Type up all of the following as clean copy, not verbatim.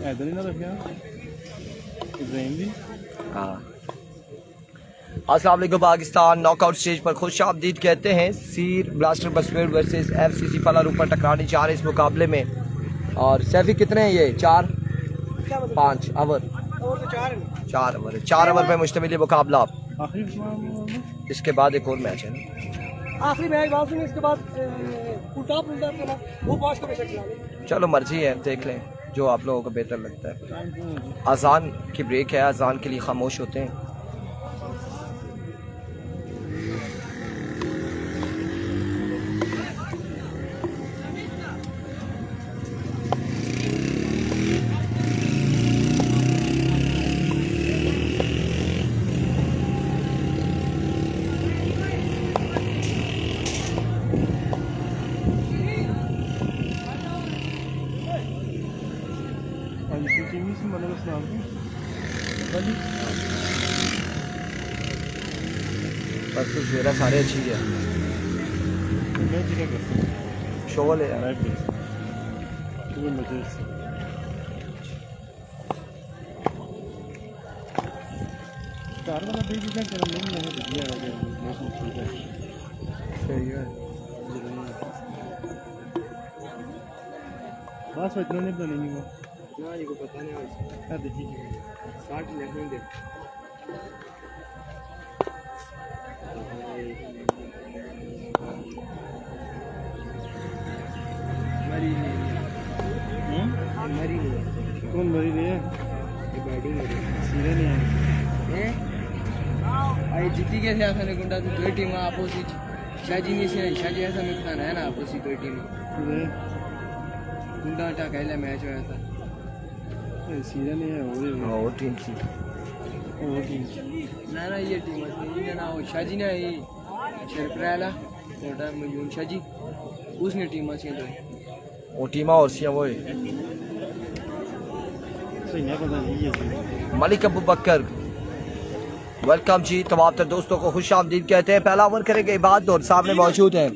इधर ही ना रखिया इब्राहिम भी। हाँ, अस्सलाम वालेकुम पाकिस्तान। नॉकआउट स्टेज पर खुश आमदीद कहते हैं। सीर ब्लास्टर बसमेर वर्सेस FCC पलार ऊपर टकराने जा रहे हैं इस मुकाबले में। और सैफी कितने हैं ये? 5 ओवर 4 ओवर पे मुश्तमिल ये मुकाबला। इसके बाद एक और मैच है ना, आखिरी मैच वापसी में, इसके बाद उल्टा पुल्टा के बाद वो 5 को मैच खिला देंगे। चलो मर्जी है, देख लें जो आप लोगों को बेहतर लगता है। अजान की ब्रेक है, अजान के लिए खामोश होते हैं। बस तो मेरा सारे अच्छी है, शोल है यार। सही है, बस इतना नहीं बनेगी वो ना, ये को पता नहीं है। 60 लेने दे। मरी नहीं कौन मरी नहीं है? ये बैटिंग है, सीधे नहीं है। आई जीती गए थे आखिर गुंडा तो दो टीम अपोजिट शाजी ने से शाजी ऐसा में खाना है ना अपोजिट दो टीम गुंडा टा कहला मैच हुआ था। सीधे नहीं है वो टीम थी। ना ये टीम है ना, वो शाजी ने ये शेरप्राला छोटा मजून शाजी उसने टीम अच्छी तो वो टीमा और सिया वो सही नहीं पता नहीं है। मलिक अबू बकर वेलकम जी। तमाम तर दोस्तों को खुश आमदीद कहते हैं। पहला ओवर करेंगे इबाद और सामने मौजूद हैं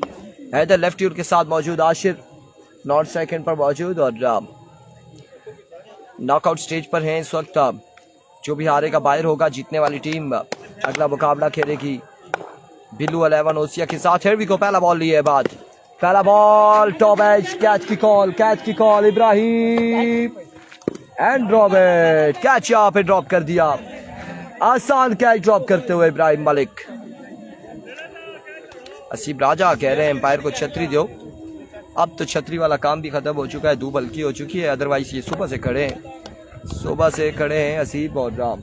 हैदर लेफ्टी उनके साथ मौजूद आशिर नॉट सेकंड पर मौजूद। और नॉकआउट स्टेज पर हैं इस वक्त। जो भी हारेगा बाहर होगा, जीतने वाली टीम अगला मुकाबला खेलेगी बिल्लू 11 ओसिया के साथ। हियर वी गो, पहला बॉल लिए बाद, पहला बॉल टॉप एज, कैच की call Ibrahim and drop it. Catch यहाँ पे ड्रॉप कर दिया, आसान कैच ड्रॉप करते हुए इब्राहिम मलिक। असीब राजा कह रहे हैं एम्पायर को छतरी दो। अब तो छतरी वाला काम भी खत्म हो चुका है, धूप हल्की हो चुकी है। अदरवाइज ये सुबह से खड़े हैं असीब और राम।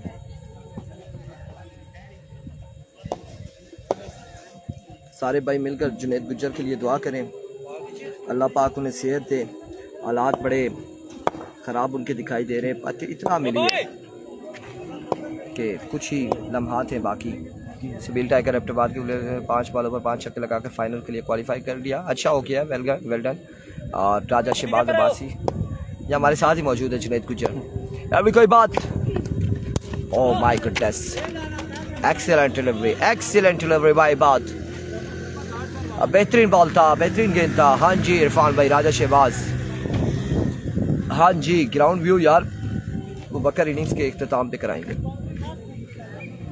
सारे भाई मिलकर जुनैद गुज्जर के लिए दुआ करें, अल्लाह पाक उन्हें सेहत दे। हालात बड़े ख़राब उनके दिखाई दे रहे हैं। पति इतना मिली है कि कुछ ही लम्हात हैं बाकी। सिविल टाइगर एबटाबाद के 5 बॉलों पर 5 छक्के लगाकर फाइनल के लिए क्वालिफाई कर लिया। अच्छा हो गया, वेल डन। और राजा शहबाज अब्बासी ये हमारे साथ ही मौजूद है, जुनैद गुज्जर। अभी कोई बात, oh my goodness, excellent delivery by बात। बेहतरीन बॉल था, बेहतरीन गेंद था। हाँ जी इरफान भाई, राजा शहबाज। हाँ जी, ग्राउंड व्यू यार वो बकर इनिंग्स के इख्तिताम पे कराएंगे।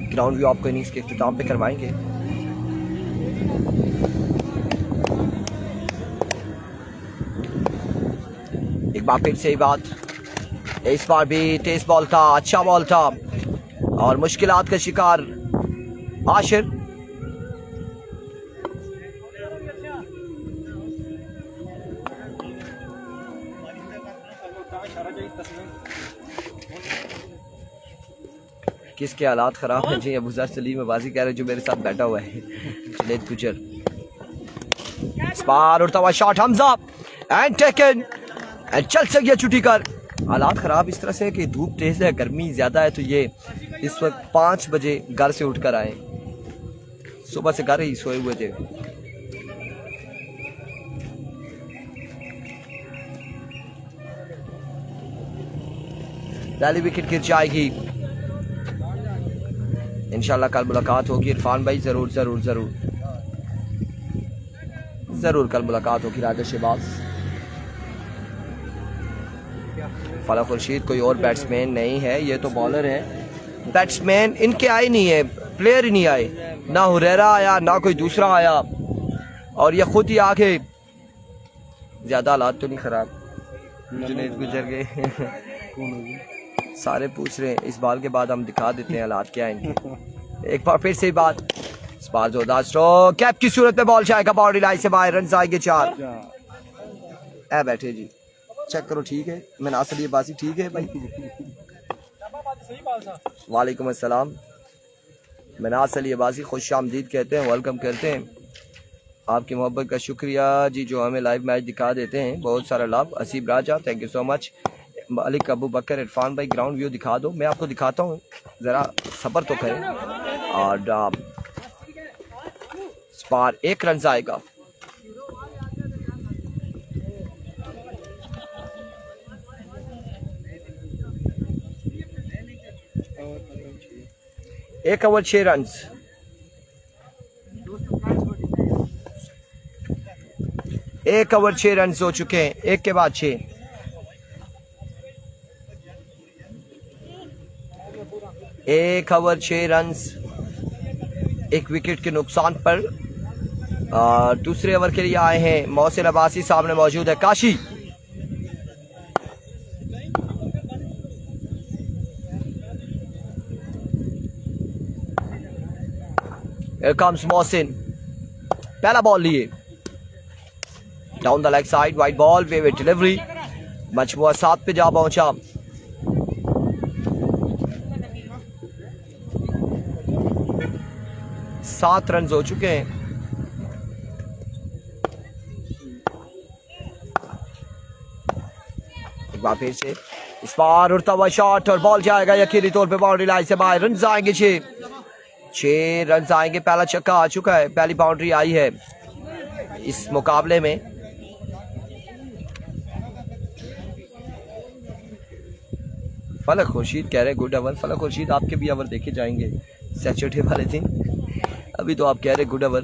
ग्राउंड व्यू आपको इनिंग्स के इख्तिताम पे करवाएंगे। एक बार फिर से बात, इस बार भी तेज बॉल था, अच्छा बॉल था और मुश्किलात का शिकार आशिर। किसके हालात ख़राब हैं जी? अबूजर सलीम अब्बासी कह रहे हैं जो मेरे साथ बैठा हुआ है, जुनैद गुज्जर। स्पार उड़ता हुआ shot, Hamza and taken and चल सक गया छुट्टी कर। हालात ख़राब इस तरह से कि धूप तेज़ है, गर्मी ज़्यादा है, तो ये इस वक्त 5 बजे घर से उठकर आए, सुबह से घर ही सोए हुए थे। पहली विकेट गिर जाएगी। इंशाल्लाह कल मुलाकात होगी इरफान भाई, ज़रूर ज़रूर ज़रूर ज़रूर कल मुलाकात होगी राजा शहबाज। फला खुर्शीद कोई और बैट्समैन नहीं है, ये तो बॉलर है। बैट्समैन इनके आए नहीं है, प्लेयर ही नहीं आए, ना हुरैरा आया ना कोई दूसरा आया, और ये खुद ही आके ज़्यादा हालात तो नहीं ख़राब। जुनैद गुजर गए सारे पूछ रहे हैं, इस बाल के बाद हम दिखा देते हैं हालात क्या है इनके। एक बार फिर से बात, इस बार जोरदार स्ट्रोक, कैप की सूरत में बॉल जाएगा बाउंड्री लाइन से बाहर, रन आएंगे 4। ए बैठे जी, चेक करो ठीक है, मैंने असल ये बाजी ठीक है भाई। वालेकुम अस्सलाम, मैंने असल ये बाजी खुश आमदीद कहते हैं, वेलकम करते हैं। आपकी मोहब्बत का शुक्रिया जी जो हमें लाइव मैच दिखा देते हैं, बहुत सारा लाभ। Aseeb Raja thank you so much. Malik Abu Bakar, Irfan भाई ग्राउंड व्यू दिखा दो, मैं आपको दिखाता हूँ, ज़रा सब्र तो करें। और इस बार 1 रन आएगा। एक ओवर 6 रन। एक ओवर 6 रन हो चुके हैं, एक के बाद 6। एक ओवर 6 रन, 1 विकेट के नुकसान पर दूसरे ओवर के लिए आए हैं मोहसिन अब्बासी, सामने मौजूद है काशी। Here comes मोहसिन, पहला बॉल लिए down the leg side, wide ball, way delivery, मजमुआ 7 पे जा पहुंचा। सात रन हो चुके हैं। एक बार फिर से इस बार उड़ता हुआ शॉट और बॉल जाएगा यकीनी तौर पे बाउंड्री लाइन से बाहर, रन आएंगे 6 रन आएंगे। पहला छक्का आ चुका है, पहली बाउंड्री आई है इस मुकाबले में। फलक खुर्शीद कह रहे गुड ओवर। फलक खुर्शीद आपके भी ओवर देखे जाएंगे सैटरडे वाले दिन, अभी तो आप कह रहे गुड ओवर।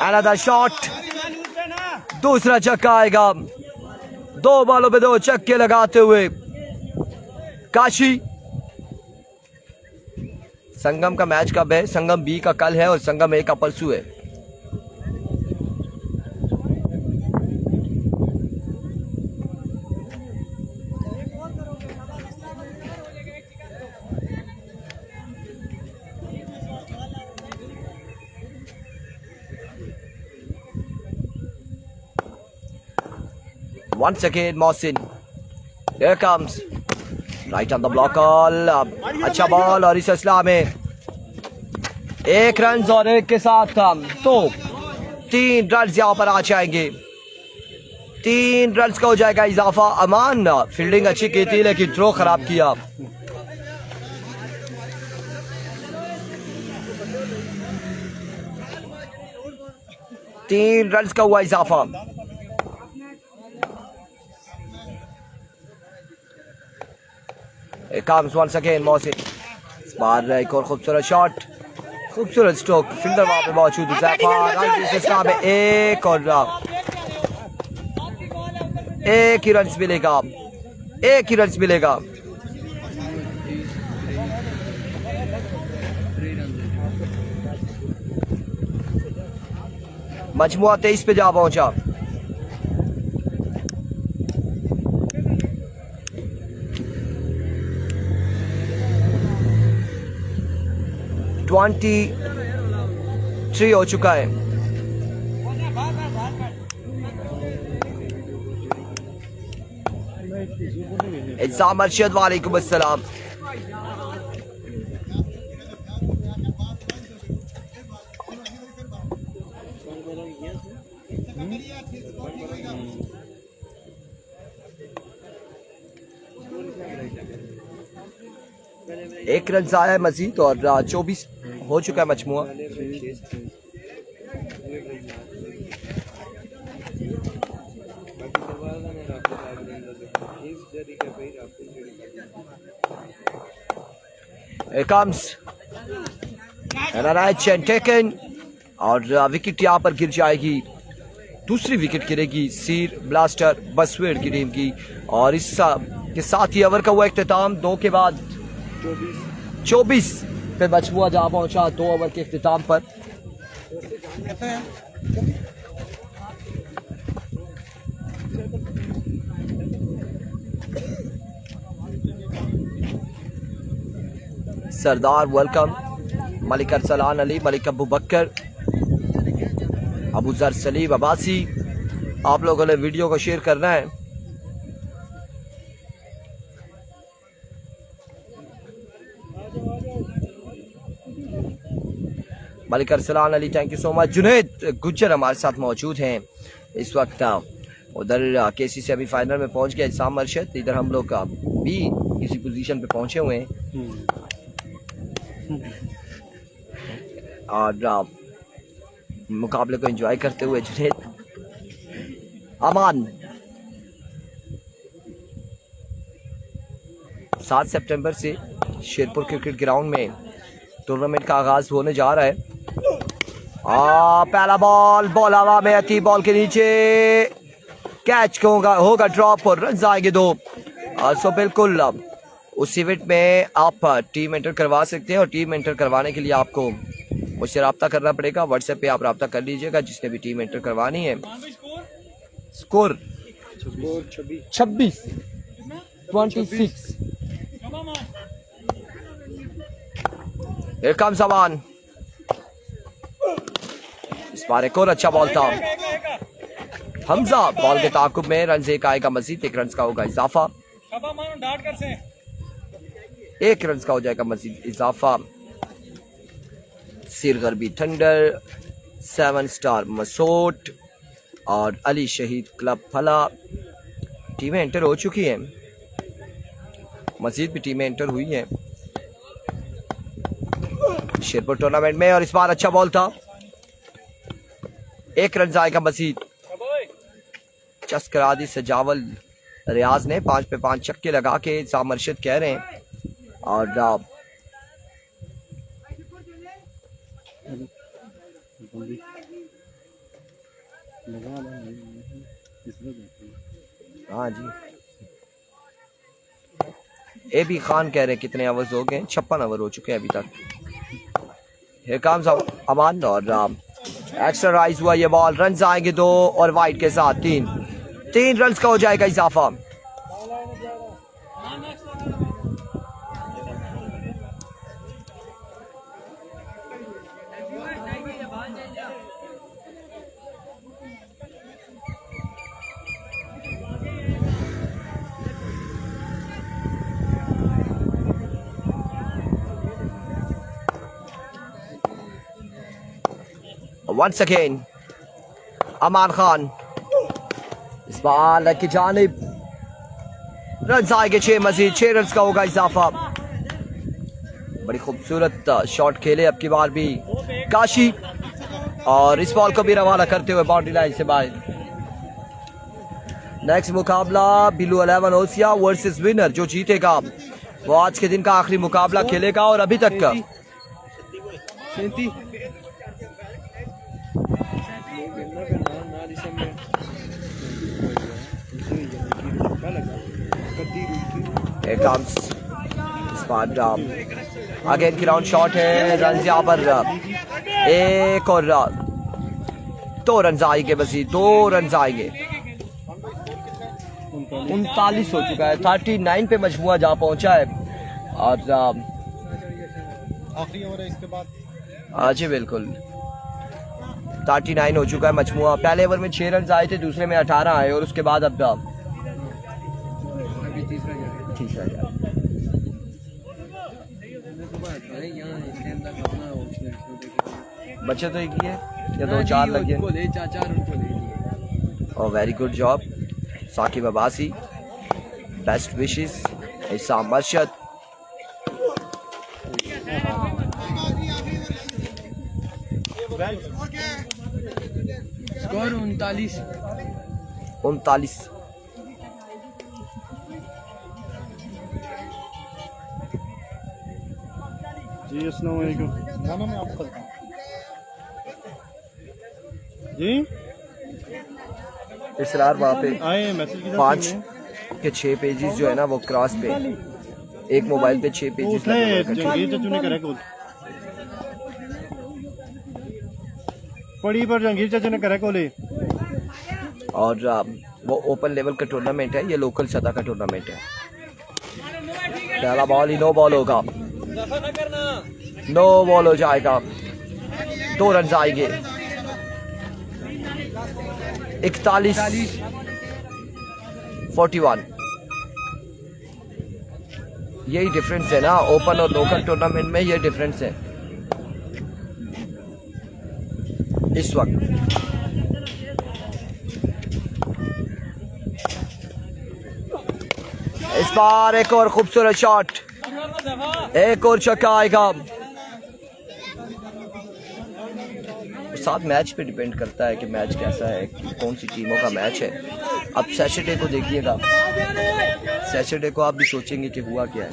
अनदर शॉट, दूसरा छक्का आएगा, 2 बॉलों पे 2 छक्के लगाते हुए काशी। संगम का मैच कब है? संगम बी का कल है और संगम ए का परसों है। Once again Mohsin, here comes right on the block call, अच्छा बॉल और इस असला में 1 रन और 1 के साथ तो 3 रन यहाँ पर आ जाएंगे। 3 रन का हो जाएगा इजाफा। अमान फील्डिंग अच्छी की थी लेकिन थ्रो खराब किया। तीन रन का हुआ इजाफा। comes once again मोहसिन, इस बार एक और खूबसूरत शॉट, खूबसूरत स्ट्रोक, फील्डर वहां पे मौजूद है। एक ही रन मिलेगा, एक ही रन मिलेगा। मजमुआ 23 पे जा पहुंचा। ट्वेंटी 3 हो चुका है। इंसाम अरशद वालेकुम अस्सलाम। एक रन आया है मजीद और 24 हो चुका है मजमुआ। comes and टेकन और विकेट यहाँ पर गिर जाएगी। दूसरी विकेट गिरेगी सीर ब्लास्टर बसवेड़ की टीम की। और इस के साथ ही ओवर का हुआ इख्तिताम। 2 के बाद 24 पे मजमुआ जा पहुंचा 2 ओवर के इख्तिताम पर। सरदार वेलकम, मलिक अरसलान अली, मलिक अबू बकर, अबू जर सलीम अब्बासी, आप लोगों ने वीडियो को शेयर करना है। Malik Arsalan Ali, thank you so much. Junaid Gujjar हमारे साथ मौजूद हैं इस वक्त। उधर केसी से अभी फाइनल में पहुंच गया इसाम अरशद। इधर हम लोग भी इसी पोजीशन पे पहुंचे हुए हैं और मुकाबले को एंजॉय करते हुए जुनैद अमान। 7 सितंबर से शेरपुर क्रिकेट ग्राउंड में टूर्नामेंट का आगाज होने जा रहा है। पहला बॉल हवा में आती, बॉल के नीचे कैच होगा ड्रॉप और रन आएंगे 2। सो बिल्कुल उस इवेंट में आप टीम एंटर करवा सकते हैं और टीम एंटर करवाने के लिए आपको मुझसे रब्ता करना पड़ेगा। व्हाट्सएप पे आप रब्ता कर लीजिएगा जिसने भी टीम एंटर करवानी है। स्कोर 26 26। Here comes अमान। इस बार एक और अच्छा बॉल था। हमजा बॉल के ताकुब में रन एक आएगा मजीद। 1 रन का होगा इजाफा। 1 रन का हो जाएगा मजीद इजाफा। सिर गरबी थंडर, 7 स्टार मसोट और अली शहीद क्लब फला टीमें एंटर हो चुकी हैं। मजीद भी टीमें एंटर हुई हैं शेरपुर टूर्नामेंट में। और इस बार अच्छा बॉल था। 1 रन आएगा मजीद। चस्क करा दी सजावल रियाज ने। 5 पे 5 छक्के लगा के इसाम अरशद कह रहे हैं। और हाँ जी, ए बी खान कह रहे हैं कितने ओवर्स हो गए? 56 ओवर हो चुके हैं अभी तक। Here comes अमान और एक्स्ट्रा राइज हुआ ये बॉल। रन आएंगे 2 और वाइड के साथ 3 रन का हो जाएगा इजाफा। Once again, अमान खान इस बार की जानिब रन आएंगे 6 मजीद। 6 रन का होगा इजाफा। बड़ी खूबसूरत शॉट खेले अब की बार भी काशी और इस बॉल को भी रवाना करते हुए बाउंड्री लाइन से बाहर। नेक्स्ट मुकाबला बिलू 11 ओसिया वर्सेस विनर। जो जीतेगा वो आज के दिन का आखिरी मुकाबला खेलेगा। और अभी तक का अगेन की राउंड शॉट है। रन यहाँ पर 1 और 2 रन आएंगे मजीद। 2 रन आएंगे। 39 हो चुका है। 39 पे मजमुआ जहाँ पहुंचा है। और आखिरी ओवर है इसके बाद। जी बिल्कुल 39 हो चुका है मजमुआ। पहले ओवर में 6 रन आए थे, दूसरे में 18 आए और उसके बाद अब तीसरा जा बच्चे तो एक ही है या 2-4 लगे। और very good job Saqib Abbasi. Best wishes Isam Arshad. Score 39। जी अस्सलाम वालेकुम। ना मैं आपको जी इसरार वहाँ पे आए मैसेज की 5 के 6 पेजेस जो है ना वो क्रॉस पे, एक मोबाइल पे 6 पेजेस उसने जंगीर चाचू ने करा कॉल पड़ी पर जंगीर चाचू ने करा कॉल और वो ओपन लेवल का टूर्नामेंट है, ये लोकल सतह का टूर्नामेंट है। पहला बॉल ही नो बॉल होगा, नो बॉल हो जाएगा, 2 रन आएंगे। 41-41 यही डिफरेंस है ना ओपन और लोकल टूर्नामेंट में, ये डिफरेंस है इस वक्त। इस बार एक और खूबसूरत शॉट, एक और छक्का आएगा। साथ मैच पे डिपेंड करता है कि मैच कैसा है, कौन सी टीमों का मैच है। अब सैटरडे को देखिएगा, सैटरडे को आप भी सोचेंगे कि हुआ क्या है,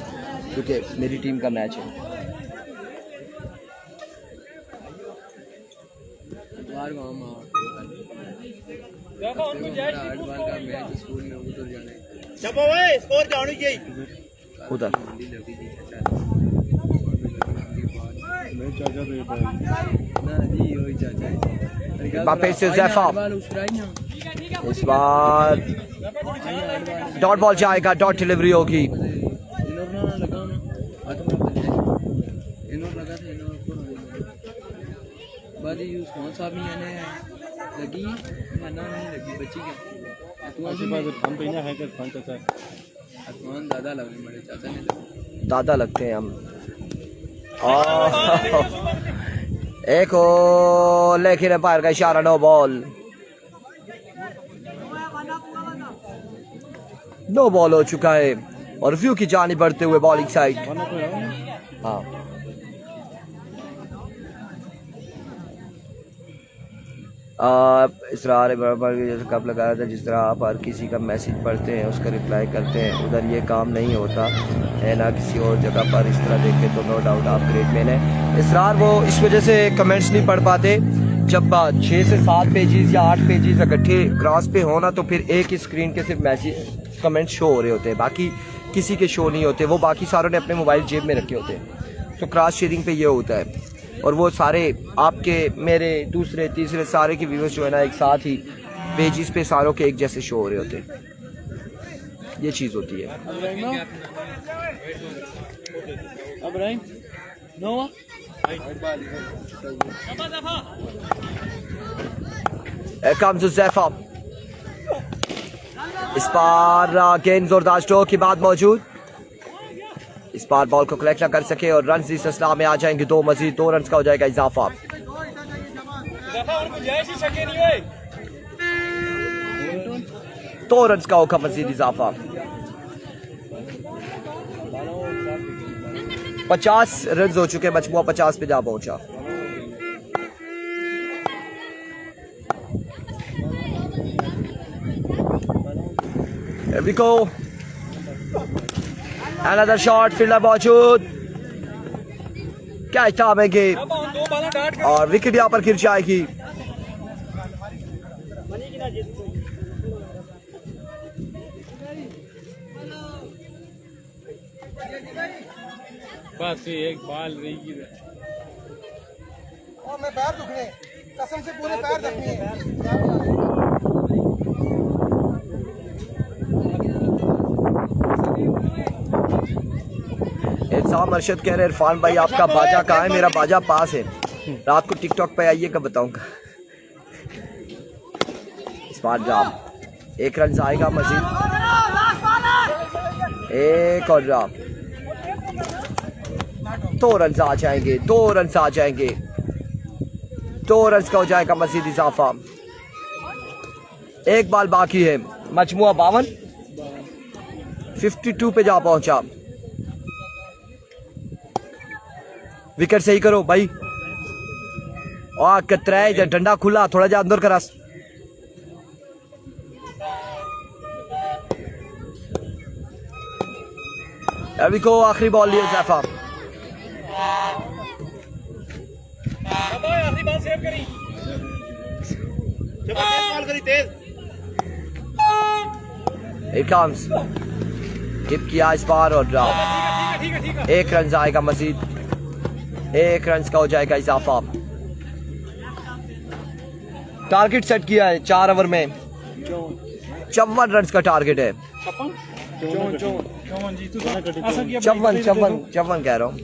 क्योंकि मेरी टीम का मैच है। उधर फिर से ज़ैफ़ा, इस बार डॉट बॉल जाएगा, डॉट डिलीवरी होगी। दादा लगते हैं हम। एक और लेकिन अंपायर का इशारा, नो बॉल, नो बॉल हो चुका है और व्यू की जानी बढ़ते हुए बॉलिंग साइड। हाँ इसरार बराबर जैसे कब लगाया था, जिस तरह आप हर किसी का मैसेज पढ़ते हैं उसका रिप्लाई करते हैं, उधर ये काम नहीं होता है ना किसी और जगह पर। इस तरह देखें तो नो डाउट आप ग्रेट मैन है। इसरार वो इस वजह से कमेंट्स नहीं पढ़ पाते, जब 6 से 7 पेजेस या 8 पेजेस इकट्ठे क्रॉस पे होना तो फिर एक ही स्क्रीन के सिर्फ मैसेज कमेंट शो हो रहे होते हैं, बाकी किसी के शो नहीं होते। वो बाकी सारों ने अपने मोबाइल जेब में रखे होते हैं। तो क्रॉस शेयरिंग पे ये होता है और वो सारे आपके, मेरे, दूसरे, तीसरे सारे के व्यूअर्स जो है ना एक साथ ही पेजेस पे सारों के एक जैसे शो हो रहे होते हैं। ये चीज़ होती है। ज़ैफ़ा, इस बार गेंद जोरदार स्ट्रोक की बात मौजूद, इस बार बॉल को कलेक्ट ना कर सके और रन इस सिलसिला में आ जाएंगे। 2 मजीद 2 रन का हो जाएगा इजाफा। 2 रन का होगा मजीद इजाफा। 50 रन हो चुके, मजमुआ 50 पे जा पहुंचा। Here we go. Another shot, fielder मौजूद, क्या थामेंगे और विकेट यहाँ पर गिर जाएगी। बस एक बाल रही और मैं पैर दुखने कसम से पूरे पैर दुखने। इंसान मर्शद कह रहे इरफान भाई आपका बाजा कहाँ है? मेरा बाजा पास है, रात को टिकटॉक पे आइएगा बताऊंगा। इस बार जाम, 1 रन आएगा मजीद, एक और जाम, 2 रन आ जाएंगे, 2 रन आ जाएंगे, 2 रन का हो जाएगा मजीद इजाफा। 1 बॉल बाकी है, मजमुआ 52, 52 पे जा पहुंचा। विकेट सही करो भाई, और कतरा है डंडा खुला, थोड़ा जा अंदर करा। अभी को आखिरी बॉल लिया ज़ैफ़ा, It comes. टिप किया इस बार और ड्राउट। 1 रन आएगा मजीद, 1 रन का हो जाएगा इजाफा। टारगेट सेट किया है 4 ओवर में, 54 रन का टारगेट है। 54 कह रहा हूँ,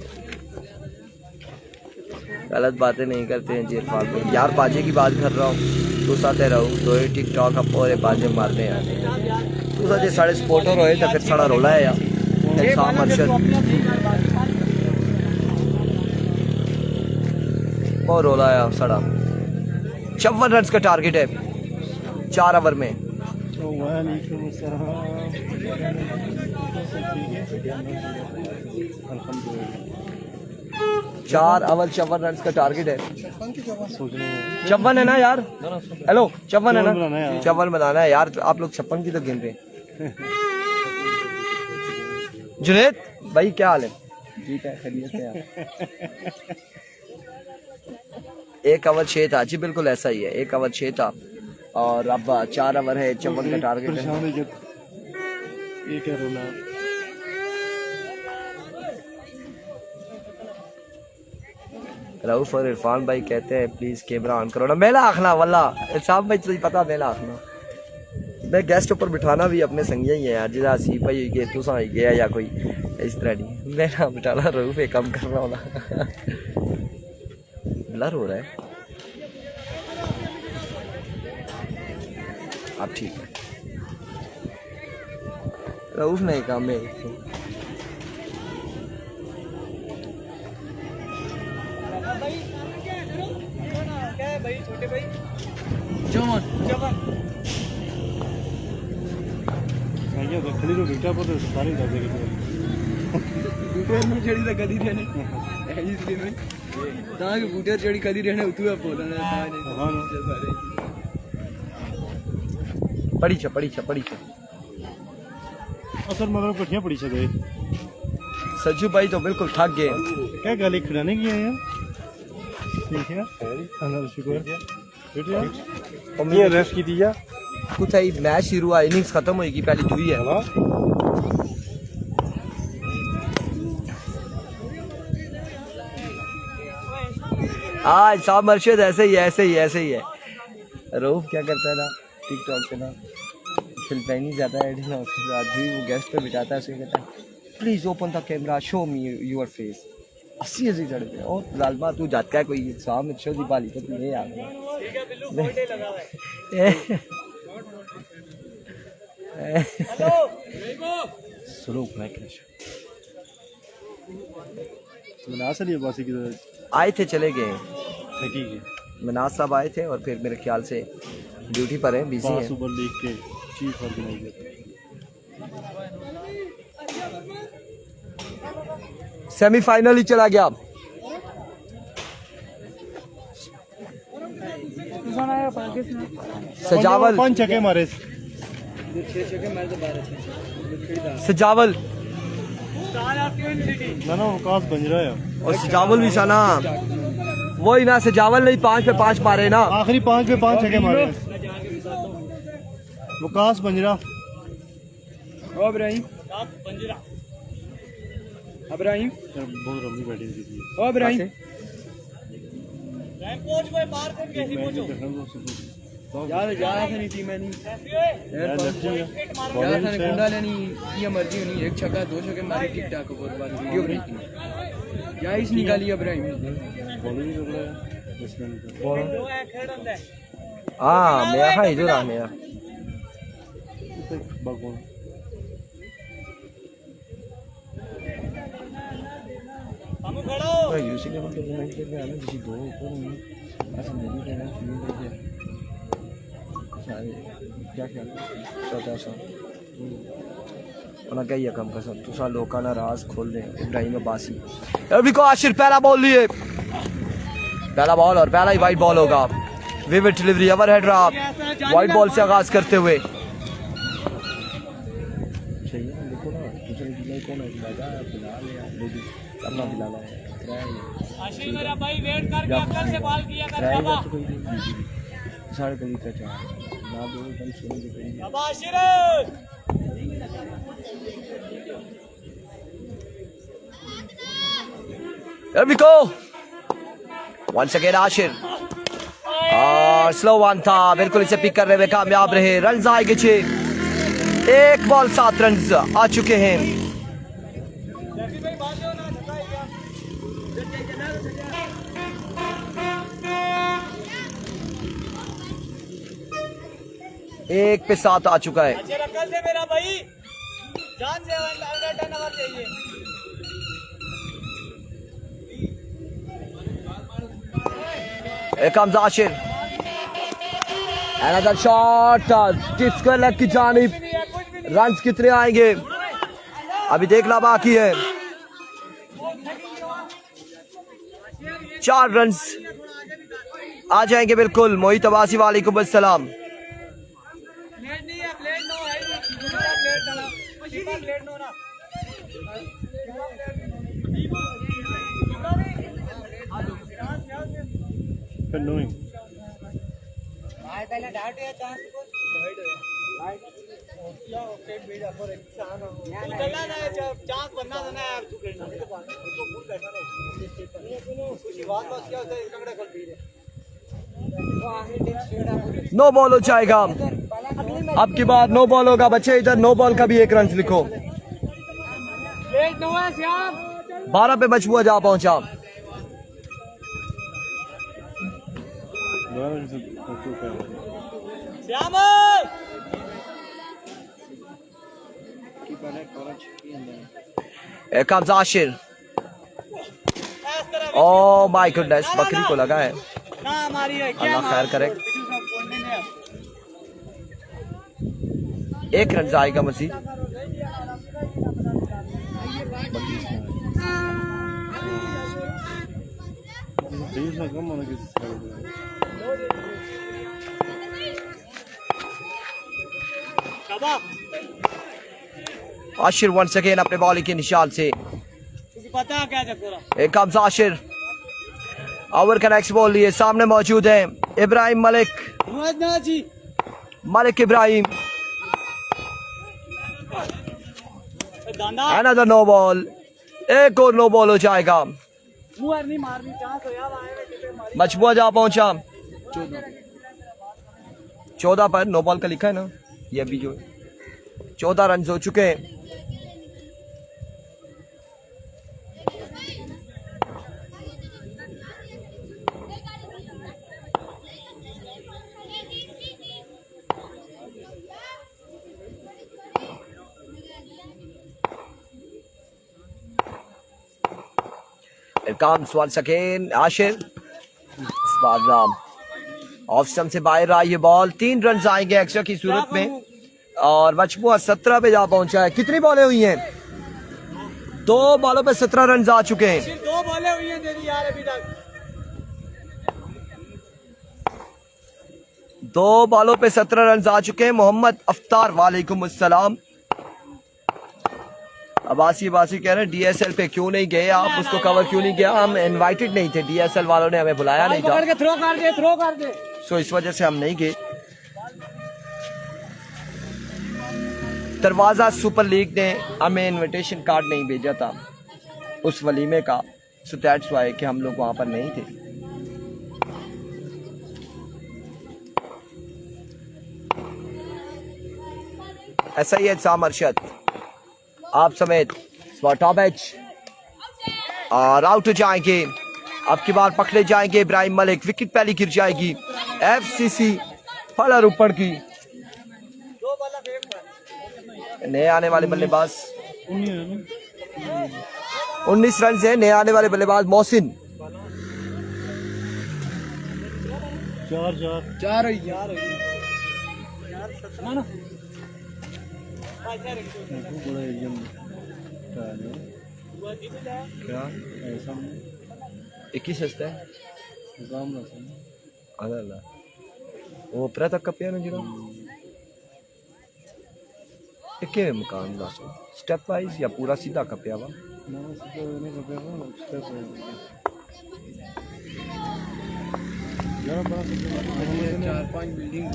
गलत बातें नहीं करते हैं जी इरफान भाई। यार बाजे की बात कर रहा हूँ, तू साथे रहूँ तो टिकटॉक अब पूरे बाजे मारने हैं। तू साथे साढ़े सपोर्टर होए तो फिर साढ़ा रोला है यार। इंसान मर्शद बहुत रोला है साढ़ा। 54 रन का टारगेट है 4 ओवर में। 4 ओवर 54 रन का टारगेट है। 54 है ना यार? हेलो 54 है ना? 54 बनाना है यार। आप लोग 56 की तो गिन रहे हैं। जुनैद भाई क्या हाल है? ठीक है, खैरियत से यार। 1 ओवर 6 था जी, बिल्कुल ऐसा ही है। 1 ओवर 6 था और अब 4 ओवर है, 54 का टारगेट है। रऊफ और इरफान भाई कहते हैं प्लीज कैमरा ऑन करो ना। मेला आखना वल्ला साहब भाई, तुझे पता मेला आखना। मैं गेस्ट ऊपर बिठाना भी अपने संगिया ही है यार, जिदा सी भाई गए तुसा ही गया या कोई इस तरह नहीं। मेला बिठाना रऊफ एक कम कर रहा हूँ ना। ब्लर हो रहा है। अब ठीक है, रऊफ नहीं काम है। पड़ी छ असर मगर कठिया पड़ी छे। सज्जू भाई तो बिल्कुल थक गए। क्या गाली खिलाने की है यार? ठीक है, अल्लाह शुक्र। ये रेस्ट की दिया कुछ ही मैच शुरू हुआ, इनिंग्स खत्म होगी, पहली हुई है। हाँ साहब मर्शद ऐसे ही है। रऊफ क्या करता है ना टिकटॉक पे ना, फिल्म जाता है ना, उसके बाद भी वो गेस्ट पे बिठाता है। उसे कहता है please open the camera, show me your face. 80 चढ़ गए और लालमा तू जाता है कोई सामने शो दी पाली तो तू नहीं आ गया। आए थे चले गए, मनाज साहब आए थे और फिर मेरे ख्याल से ड्यूटी पर हैं, बिजी हैं। सुपर लीग के चीफ ऑर्गेनाइजर सेमीफाइनल ही चला गया। सजावल 5 छक्के मारे, सजावल ना वकास बन रहा है। और सजावल भी साना वही ना, सजावल नहीं 5 पे 5 मारे ना, आखिरी 5 पे 5 छक्के मारे। वकास बंजरा अब्राहिम बहुत लंबी बैटिंग की थी। अब्राहिम यार नहीं थी मैं नहीं यार था गुंडा लेनी ये मर्जी होनी। 1 छक्का 2 छक्के मारे ठीक ठाक और बाद वीडियो ब्रेक या इस निकाली अब्राहिम। हाँ मेरा हाँ इधर आ मेरा यूसी लेवल टूर्नामेंट के लिए किसी 2 ऊपर नहीं ऐसा नहीं कहना क्या 1400 उन्हें कही कम कसम तुसा लोग ना राज खोल दें। इब्राहिम अब्बासी अभी को आशिर पहला बॉल लिए, पहला बॉल और पहला ही वाइट बॉल होगा। विविड डिलीवरी ओवर हेड रहा वाइट बॉल से आगाज करते हुए। मेरा भाई वेट करके अक्ल से बॉल किया कर बाबा। साढ़े कभी का चार ना 2 एकदम सोने के बाबा Ashir Here we go. Once again Ashir और स्लो वन था, बिल्कुल इसे पिक करने में कामयाब रहे। रन आएंगे 6, 1 बॉल 7 रन आ चुके हैं। एक पे 7 आ चुका है। मेरा भाई जान से टर्नओवर चाहिए। Here comes Ashir. Another shot. Square leg की जानिब। रन्स कितने आएंगे अभी देखना बाकी है। 4 रन्स आ जाएंगे बिल्कुल। मोहित अब्बासी वालेकुम अस्सलाम। Canoeing. नो बॉल हो जाएगा। अब की बार नो बॉल होगा बच्चे। इधर नो बॉल का भी 1 रन लिखो। 12 पे मजबूआ जा पहुंचा। Here comes Ashir. Oh my goodness, बकरी को लगा है। अल्लाह खैर करे। 1 रन आएगा मजीद। आशिर वंस अगेन अपने बॉलिंग के निशान से। पता क्या चक्कर है। एक कब्जा आशिर। ओवर का नेक्स्ट बॉल लिए सामने मौजूद है Ibrahim Malik. Malik Ibrahim. Another no ball. एक और नो बॉल हो जाएगा। मजबूआ जा पहुंचा। 14 पर नो बॉल का लिखा है ना। ये अभी जो 14 रन हो चुके हैं। It comes once again Ashir. इस बार ऑफ स्टंप से बाहर आई ये बॉल। 3 रन आएंगे एक्स्ट्रा की सूरत में और मजबूआ 17 पे जा पहुंचा है। कितनी बॉलें हुई हैं? 2 बॉलों पे 17 रन आ चुके हैं। 2 बॉलें हुई हैं तेरी यार अभी तक। 2 बॉलों पे 17 रन आ चुके हैं। मोहम्मद अफ्तार वालेकुम अस्सलाम। अब्बासी कह रहे हैं डीएसएल पे क्यों नहीं गए आप, उसको कवर क्यों नहीं किया? हम इनवाइटेड नहीं थे, डीएसएल वालों ने हमें बुलाया नहीं था, थ्रो कर दे। सो इस वजह से हम नहीं गए। दरवाजा सुपर लीग ने हमें इनविटेशन कार्ड नहीं भेजा था उस वलीमे का, सो दैट्स व्हाई कि हम लोग वहां पर नहीं थे। ऐसा ही है साम अरशद आप समेत टॉप एच और आउट हो जाएंगे। अब की बार पकड़े जाएंगे इब्राहिम मलिक। विकेट पहली गिर जाएगी एफसीसी फलर ऊपर की। नए आने वाले बल्लेबाज 19 रन है। नए आने वाले बल्लेबाज मोहसिन। 21 हस्ता है वो प्रा तक कपिया ना जरा के मकान दा स्टेप वाइज या पूरा सीधा कपिया वा 4-5 बिल्डिंग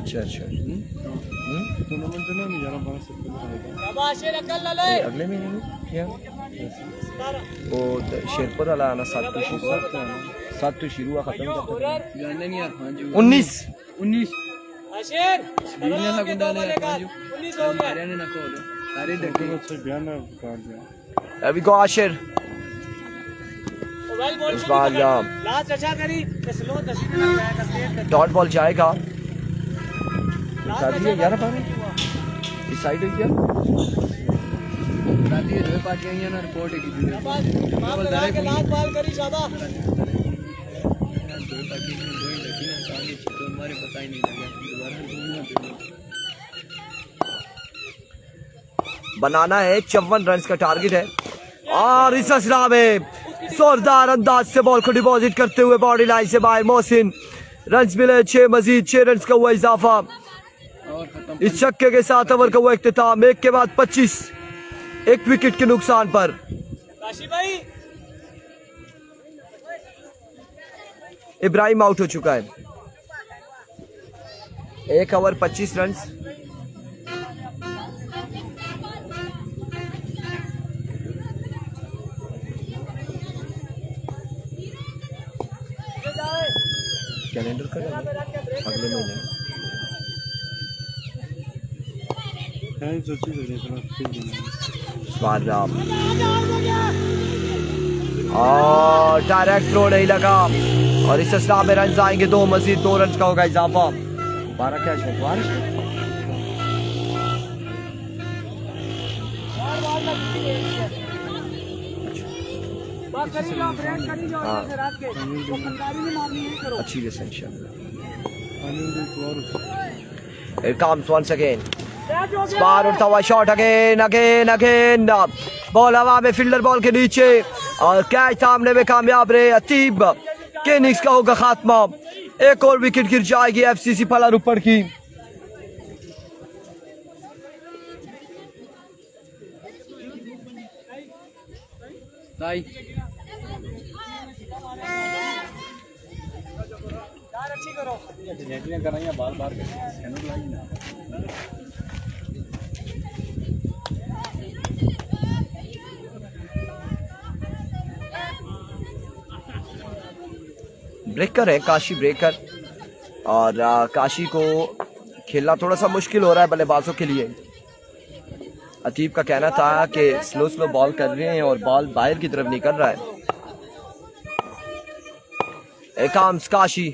अच्छा अच्छा। टूर्नामेंट जो ना 11-12 सितंबर शाबाश शेर अकल ला ले अगले महीने में क्या वो शेरपुर वाला आना 7 तो शुरू हुआ खत्म करता जानने नहीं यार 19 शेर बीने ना गुंडा ले 19 हो गया हरियाणा ना खोलो सारे है तो अच्छा बयान काट दिया। अभी को आशिर वेल बॉल इस बार लास्ट अच्छा करी स्लो 10 मिनट लग जाएगा स्टेट डॉट बॉल जाएगा लास्ट कर दिया 11 पार इस साइड हो गया राती दो पार्टियां हैं ना रिपोर्ट की दी शाबाश मार लगा के लास्ट बॉल करी शाबाश दो पार्टी में दो ही लगी ना सामने तो हमारे पता ही नहीं लगा दोबारा बनाना है 54 रन का टारगेट है और इस असला में जोरदार अंदाज से बॉल को डिपॉजिट करते हुए बॉडी लाइन से बाहर मोहसिन रन मिले 6 मजीद 6 रन का हुआ इजाफा और खत्म इस छक्के के साथ ओवर का हुआ इख्तिताम 1 के बाद 25 एक विकेट के नुकसान पर काशी भाई इब्राहिम आउट हो चुका है 1 ओवर 25 रन कैलेंडर कर अगले महीने टाइम सोची तो नहीं स्वागत और डायरेक्ट थ्रो नहीं लगा और इस असला में रन आएंगे 2 मजीद 2 रन का होगा इजाफा 12 कैच में बारिश अच्छी Here comes once again. Spar उठता हुआ शॉट अगेन बॉल हवा में फील्डर बॉल के नीचे और कैच सामने में कामयाब रहे अतीब के इनिंग्स का होगा खात्मा एक और विकेट गिर जाएगी एफसीसी पलारुपड़ की अच्छी करो कर रही है बार-बार ब्रेकर है काशी ब्रेकर और काशी को खेलना थोड़ा सा मुश्किल हो रहा है बल्लेबाजों के लिए अतीब का कहना था कि स्लो बॉल कर रहे हैं और बॉल बाहर की तरफ निकल रहा है एकाम्स काशी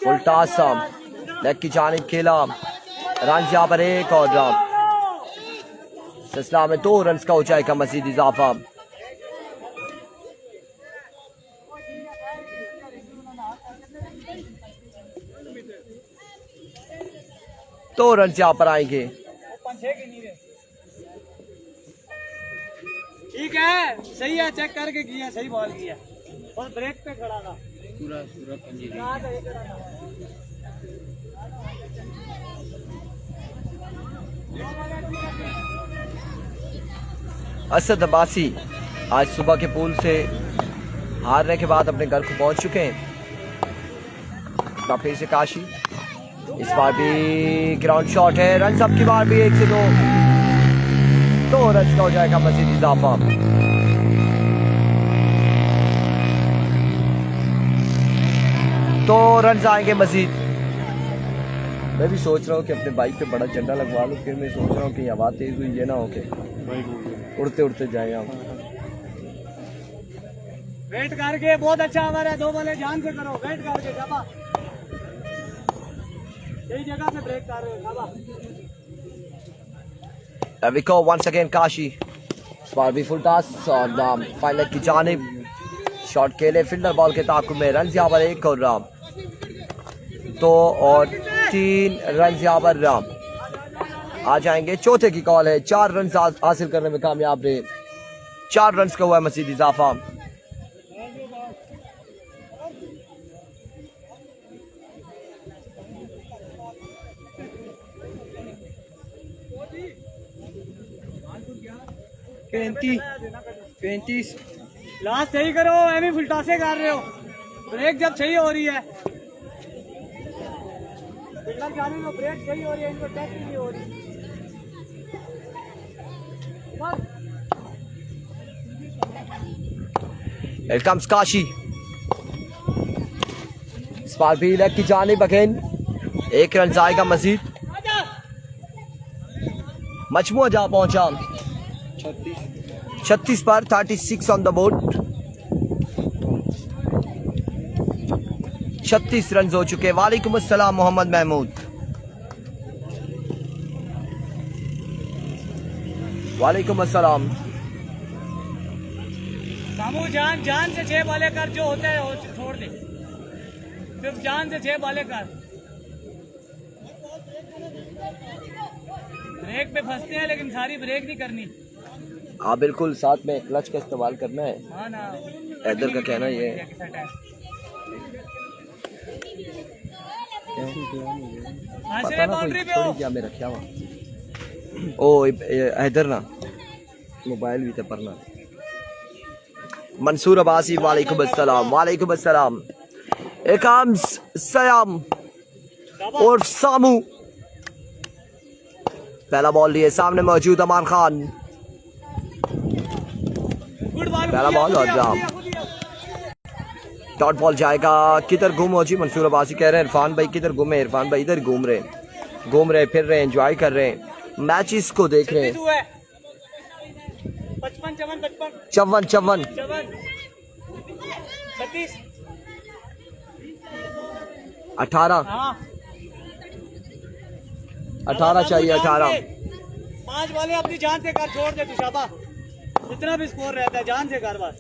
फुल टॉस लेग की जानिब खेला रन यहाँ पर 1 और सिलसिला में 2 रन का हो जाएगा मजीद इजाफा तो रन यहाँ पर आएंगे ठीक है सही है चेक करके किया सही बॉल किया और ब्रेक पे खड़ा था पूरा पंजी असद अब्बासी आज सुबह के पूल से हारने के बाद अपने घर को पहुंच चुके हैं फिर से काशी इस बार भी ग्राउंड शॉट है रन सब की बार भी 1 से 2 रन का हो जाएगा मजीद इजाफा तो रन आएंगे मजीद मैं भी सोच रहा हूँ कि अपने बाइक पे बड़ा झंडा लगवा लूँ फिर मैं सोच रहा हूँ कि हवा तेज हुई ये ना हो के उड़ते उड़ते जाए आप वेट करके बहुत अच्छा हमारा 2 बॉलें ध्यान से करो वेट करके जाबा यही जगह पे ब्रेक कर रहे हो जाबा Vico once again काशी भी फुल टॉस और फाइनल की जानिब शॉट के लिए फील्डर बॉल के ताकुब में रन यहाँ पर 1 और 2 और 3 रन यहाँ पर आ जाएंगे चौथे की कॉल है 4 रन हासिल करने में कामयाब रहे 4 रन का हुआ है मजीद इजाफा पैंतीस लास्ट सही करो एमी फुलटासे कर रहे हो ब्रेक जब सही हो रही है अंदर जाने को ब्रेक सही हो रही है, इनको टैक्स नहीं हो रही। Here comes Kashi. स्पार भी लेग की जानिब अगेन, 1 रन जाएगा मजीद। मजमूआ जहाँ पहुंचा 36 पर 36 ऑन द बोर्ड। 36 रन हो चुके। वालेकुम अस्सलाम मोहम्मद महमूद। वालेकुम अस्सलाम। सामू जान से 6 बॉले कर, जो होता है वो छोड़ दे, सिर्फ जान से 6 बॉले कर। ब्रेक पे फंसते हैं लेकिन सारी ब्रेक नहीं करनी। हाँ बिल्कुल, साथ में क्लच का इस्तेमाल करना है। हाँ ना, हैदर का कहना ये है। पता ना कोई छोड़ी क्या में रखा हुआ। ओ हैदर ना मोबाइल भी था पढ़ना। मंसूर अब्बासी वालेकुम अस्सलाम। वालेकुम अस्सलाम। एकाम सयाम और सामू। पहला बॉल लिए, सामने मौजूद अमान खान। पहला बॉल और जाम। डॉट बॉल जाएगा। किधर गुम हो जी? मंसूर अब्बासी कह रहे हैं इरफान भाई किधर गुमे? इरफान भाई इधर घूम रहे फिर रहे, एंजॉय कर रहे हैं, मैचेस को देख रहे हैं। 55 18 चाहिए। 18 5 बॉले अपनी जान से कर, छोड़ दे तू शाबाश। जितना भी स्कोर रहता है जान से कर बस।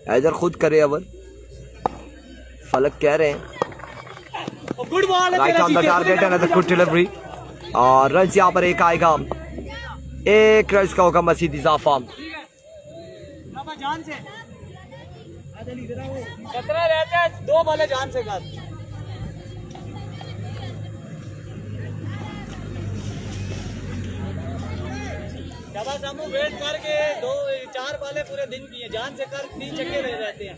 हैदर खुद करे अवर, फलक कह रहे हैं good ball, right on the target, another good delivery. और रन यहाँ पर एक आएगा, 1 रन का होगा मजीद इजाफा। जान से 17 रहता है, 2 बॉले जान से कर। सामू वेट करके 2-4 बॉले पूरे दिन की है, जान से कर, 3 छक्के रह जाते हैं।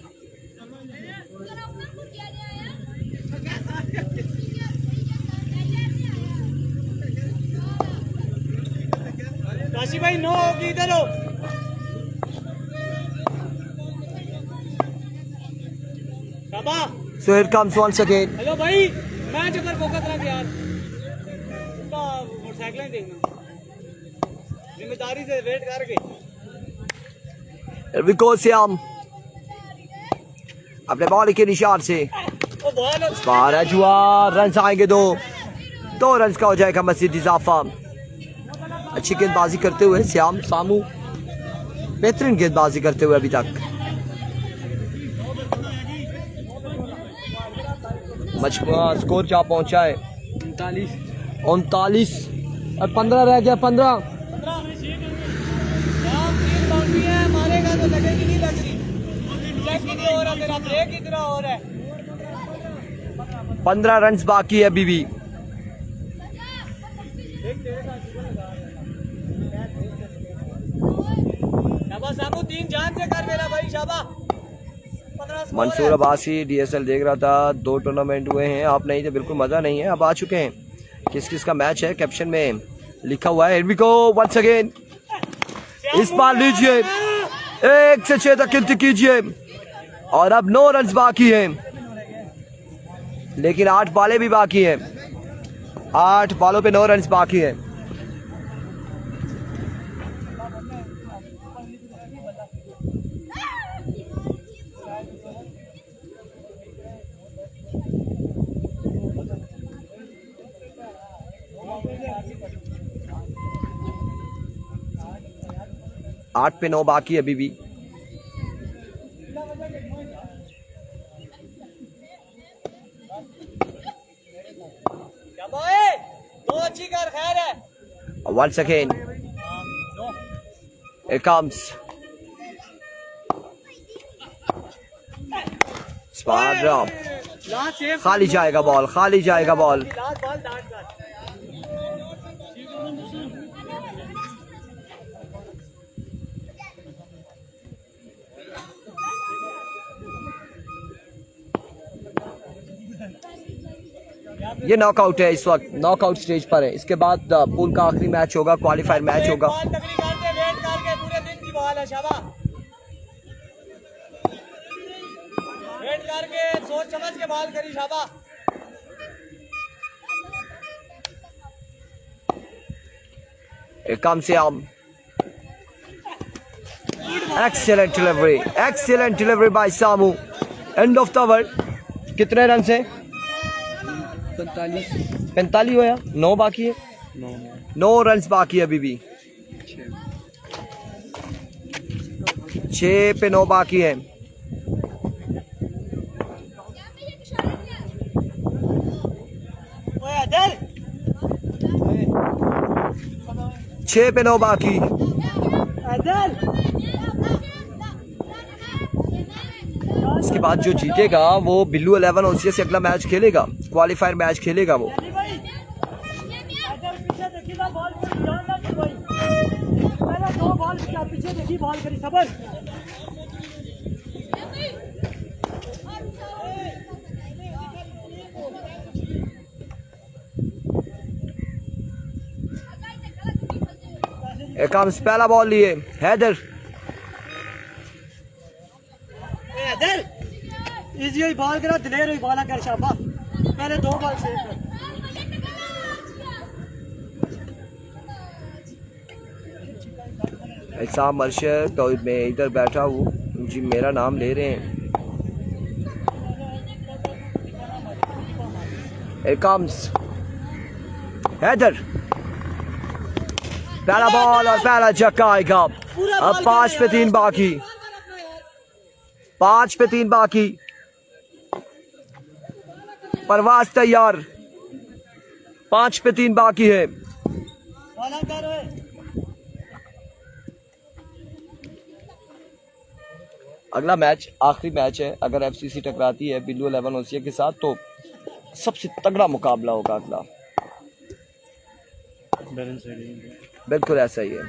काशी भाई नो होगी, इधर हो। So here comes once again. Hello भाई, मैच ऊपर फोकस रख यार, उनका मोटरसाइकिलें देखना, जिम्मेदारी से वेट करके। Here we go श्याम अपने बॉल के निशान से बाहर है जुआ। रन आएंगे 2 रन का हो जाएगा मजीद इजाफा। अच्छी गेंदबाजी करते हुए श्याम सामू, बेहतरीन गेंदबाजी करते हुए अभी तक। मजमूआ स्कोर क्या पहुंचा है? 39 और 15 रह गया। 15 मारेगा तो लगेगी, नहीं लग रही, चेक ही नहीं हो रहा, मेरा ब्रेक इतना हो रहा है। 15 रन बाकी है अभी भी। सामू 3 जान से कर मेरा भाई, शाबाश। मंसूर अब्बासी DSL देख रहा था, 2 टूर्नामेंट हुए हैं, आप नहीं थे, बिल्कुल मजा नहीं है। अब आ चुके हैं, किस किस का मैच है कैप्शन में लिखा हुआ है। Here we go once again. इस बार लीजिए, 1 से 6 तक गिनती कीजिए। और अब 9 रन बाकी हैं, लेकिन 8 बॉलें भी बाकी हैं। 8 बॉलों पे 9 रन बाकी हैं। आठ पे 9 बाकी अभी भी। अच्छी कर, खैर है। Once again, here comes spot drop. खाली जाएगा बॉल, खाली जाएगा बॉल। ये नॉकआउट है, इस वक्त नॉकआउट स्टेज पर है। इसके बाद पूल का आखिरी मैच होगा, क्वालिफायर मैच होगा। बॉल तगड़ी करते, वेट करके पूरे दिन की बॉल है, शाबाश। वेट करके सोच समझ के बॉल करी, शाबाश। Here comes Yam. Excellent delivery by Samu. End of the over. कितने रन से? 45 हुआ, 9 बाकी है, 9 रन बाकी है अभी भी, 6 पे 9 बाकी है। ओए अदर 6 पे 9 बाकी। अदर इसके बाद जो जीतेगा वो बिल्लू 11 ओसीए से अगला मैच खेलेगा, क्वालिफायर मैच खेलेगा वो। पीछे देखी ना बॉल पर ध्यान ना दो भाई, पहले 2 बॉल पीछे देखी बॉल करी, सबर। Here comes पहला बॉल लिए हैदर। इधर इजी हुई बॉल करा, दिलेर हुई बॉल कर, शाबाश। पहले 2 बॉल सेव कर। ऐसा मर्शद तो मैं इधर बैठा हूँ जी, मेरा नाम ले रहे हैं। Here comes हैदर, पहला बॉल और पहला छक्का आएगा। अब 5 पे 3 बाकी, 5 पे 3 बाकी। परवाज तैयार, 5 पे 3 बाकी है। अगला मैच आखिरी मैच है। अगर एफसीसी टकराती है बिल्लू 11 ओसीए के साथ तो सबसे तगड़ा मुकाबला होगा अगला। बिल्कुल ऐसा ही है।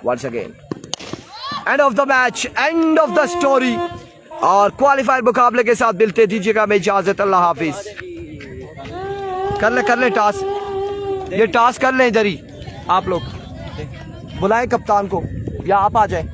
Once again end of the match, end of the story. और क्वालिफायर मुकाबले के साथ मिलते दीजिएगा मैं इजाजत। अल्लाह हाफिज। कर ले टास्क, ये टास्क कर ले इधर ही। आप लोग बुलाएं कप्तान को या आप आ जाएं।